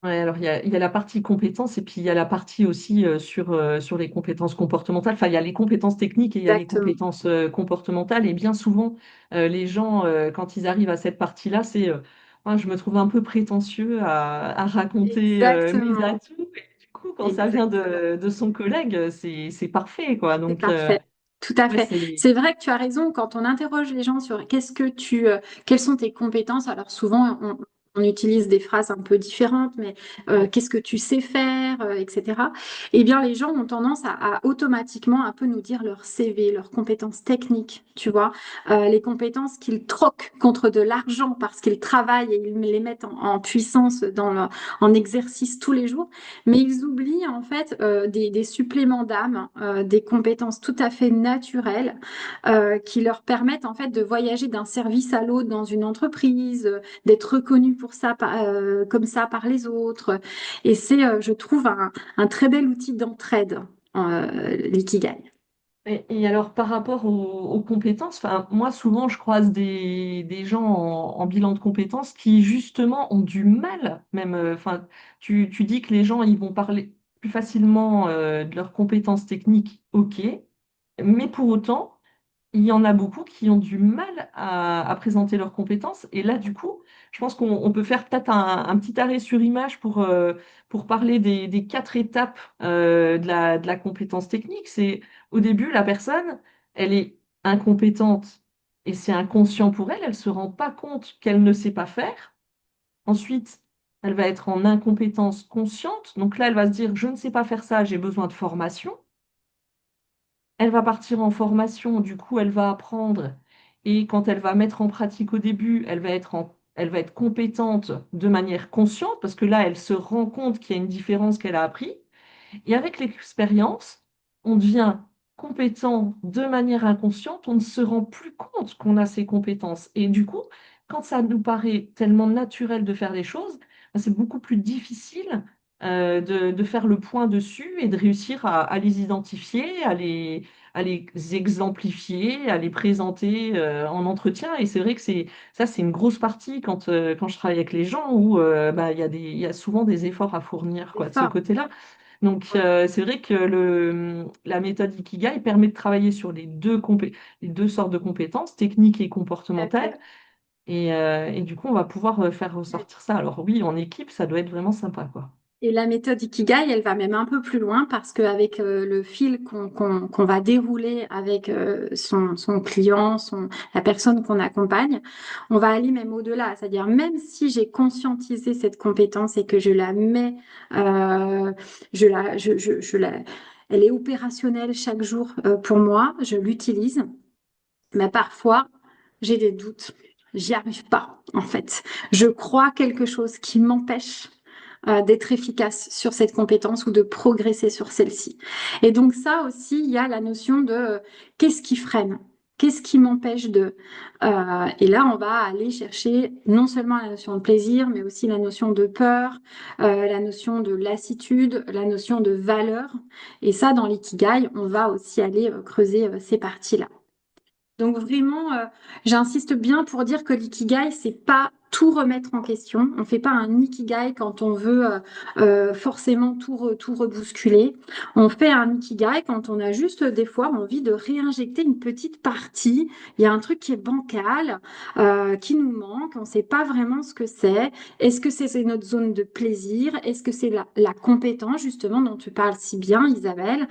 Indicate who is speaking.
Speaker 1: Ouais, alors il y a la partie compétences et puis il y a la partie aussi sur les compétences comportementales. Enfin, il y a les compétences techniques et il y a les
Speaker 2: Exactement.
Speaker 1: compétences comportementales. Et bien souvent, les gens, quand ils arrivent à cette partie-là, c'est ah, je me trouve un peu prétentieux à raconter mes
Speaker 2: Exactement.
Speaker 1: atouts. Et du coup, quand ça vient
Speaker 2: Exactement.
Speaker 1: de son collègue, c'est parfait, quoi.
Speaker 2: C'est
Speaker 1: Donc,
Speaker 2: parfait. Tout à
Speaker 1: ouais,
Speaker 2: fait. C'est vrai que tu as raison. Quand on interroge les gens sur quelles sont tes compétences, alors souvent on utilise des phrases un peu différentes, mais
Speaker 1: ouais,
Speaker 2: qu'est-ce que tu sais faire, etc. Eh bien, les gens ont tendance à automatiquement un peu nous dire leur CV, leurs compétences techniques, tu vois, les compétences qu'ils troquent contre de l'argent parce qu'ils travaillent et ils les mettent en puissance en exercice tous les jours. Mais ils oublient en fait des suppléments d'âme, des compétences tout à fait naturelles qui leur permettent en fait de voyager d'un service à l'autre dans une entreprise, d'être reconnus pour ça comme ça par les autres. Et c'est, je trouve, un très bel outil d'entraide, l'ikigai.
Speaker 1: et alors, par rapport aux compétences, enfin, moi, souvent, je croise des gens en bilan de compétences qui, justement, ont du mal, même, enfin, tu dis que les gens, ils vont parler plus facilement de leurs compétences techniques, ok, mais pour autant, il y en a beaucoup qui ont du mal à présenter leurs compétences. Et là, du coup, je pense qu'on peut faire peut-être un petit arrêt sur image pour parler des quatre étapes de la compétence technique. C'est au début, la personne, elle est incompétente et c'est inconscient pour elle. Elle ne se rend pas compte qu'elle ne sait pas faire. Ensuite, elle va être en incompétence consciente. Donc là, elle va se dire, je ne sais pas faire ça, j'ai besoin de formation. Elle va partir en formation, du coup, elle va apprendre. Et quand elle va mettre en pratique au début, elle va être compétente de manière consciente, parce que là, elle se rend compte qu'il y a une différence qu'elle a appris. Et avec l'expérience, on devient compétent de manière inconsciente, on ne se rend plus compte qu'on a ces compétences. Et du coup, quand ça nous paraît tellement naturel de faire les choses, ben, c'est beaucoup plus difficile de faire le point dessus et de réussir à les identifier, à les exemplifier, à les présenter en entretien. Et c'est vrai que c'est une grosse partie quand je travaille avec les gens où bah, il y a souvent des efforts à fournir
Speaker 2: C'est
Speaker 1: quoi, de ce
Speaker 2: ça.
Speaker 1: côté-là. Donc, c'est vrai que la méthode Ikigai permet de travailler sur les deux sortes de compétences, techniques et
Speaker 2: Tout à
Speaker 1: comportementales.
Speaker 2: fait.
Speaker 1: Et du coup, on va pouvoir faire ressortir ça. Alors oui, en équipe, ça doit être vraiment sympa, quoi.
Speaker 2: Et la méthode Ikigai, elle va même un peu plus loin parce qu'avec le fil qu'on va dérouler avec son client, la personne qu'on accompagne, on va aller même au-delà. C'est-à-dire, même si j'ai conscientisé cette compétence et que je la mets, je la, elle est opérationnelle chaque jour pour moi, je l'utilise, mais parfois, j'ai des doutes. J'y arrive pas, en fait. Je crois quelque chose qui m'empêche d'être efficace sur cette compétence ou de progresser sur celle-ci. Et donc ça aussi, il y a la notion de qu'est-ce qui freine? Qu'est-ce qui m'empêche de... et là, on va aller chercher non seulement la notion de plaisir, mais aussi la notion de peur, la notion de lassitude, la notion de valeur. Et ça, dans l'ikigai, on va aussi aller creuser ces parties-là. Donc vraiment, j'insiste bien pour dire que l'ikigai, c'est pas tout remettre en question. On fait pas un ikigai quand on veut forcément tout rebousculer. On fait un ikigai quand on a juste des fois envie de réinjecter une petite partie. Il y a un truc qui est bancal, qui nous manque. On sait pas vraiment ce que c'est. Est-ce que c'est notre zone de plaisir? Est-ce que c'est la compétence justement dont tu parles si bien, Isabelle?